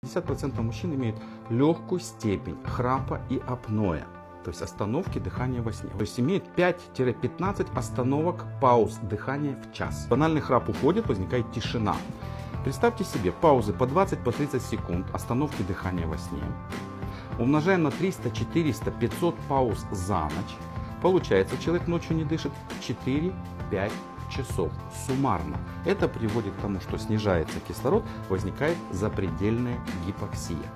50% мужчин имеют легкую степень храпа и апноэ, то есть остановки дыхания во сне. То есть имеет 5-15 остановок, пауз дыхания в час. Банальный храп уходит, возникает тишина. Представьте себе паузы по 20-30 секунд, остановки дыхания во сне. Умножаем на 300, 400, 500 пауз за ночь. Получается, человек ночью не дышит 4-5 часов суммарно. Это приводит к тому, что снижается кислород, возникает запредельная гипоксия.